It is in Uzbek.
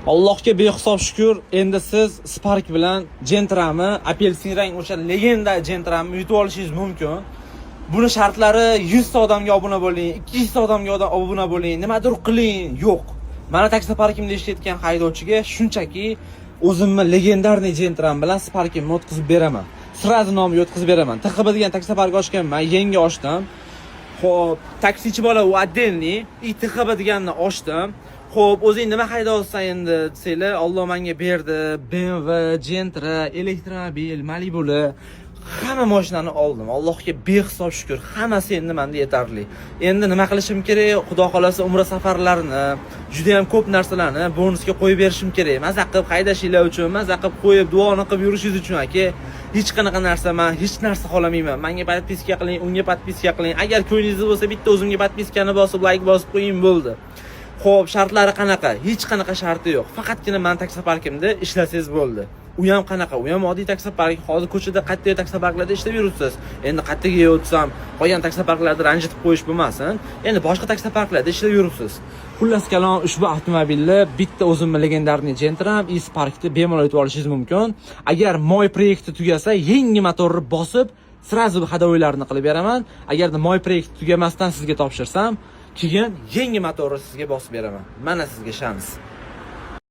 Allohga behisob shukr, endi siz Spark bilan Gentra'ni, apelsin rang o'sha legenda Gentra'ni yutib olishingiz mumkin. Buni shartlari 100 ta odamga obuna bo'ling, 200 ta odamga obuna bo'ling, nimadir qiling, yo'q. Mana taksi parkimda ishlayotgan haydovchiga shunchaki o'zimni legendarniy Gentra'm bilan Sparkimni o'tkazib beraman. Sirazi nomga o'tkazib beraman. TXB degan taksi park ochganman, yangi ochdim. Xo'p, taksichi bola u отдельный, TXB deganni ochdim. Xo'p, o'zing nima haydayapsan endi desanglar, Alloh menga berdi. BMW, Gentra, elektromobil, Malibu'li hamma mashinani oldim. Allohga behisob shukr, hammasi endi menda yetarli. Endi nima qilishim kerak? Xudo xolasa umra safarlarini, juda ham ko'p narsalarni bonusga qo'yib berishim kerak. Maza qilib haydashinglar uchun, maza qilib qo'yib duoni qilib yurishingiz uchun aka. Hech qanaqa narsa, men hech narsa xohlamayman. Menga podpiska qiling, unga podpiska qiling. Agar ko'nglingiz bo'lsa, bitta o'zimga podpiskani bosib, like bosib qo'ying bo'ldi. Xo'p, shartlari qanaqa? Hech qanaqa sharti yo'q. Faqatgina men taksi parkimda ishlasangiz bo'ldi. U ham qanaqa? U ham oddiy taksi park. Hozir ko'chada qattiq taksi parklarda ishlab yuribsiz. Endi qattiga o'tsam, qolgan taksi parklarda ranjitib qo'yish bo'lmasin. Endi boshqa taksi parklarda ishlab yuribsiz. Xullas kalom, ushbu avtomobilni bitta o'zimni legendarniy Gentra'm Sparkni bemalol yutib olishingiz mumkin. Agar moy proyekti tugasa, yangi motorni bosib, sirazi hadovoylarni qilib beraman. Agarda moy proyekti tugamasdan sizga topshirsam, keyin yangi motorni sizga bosib beraman. Mana sizga shans.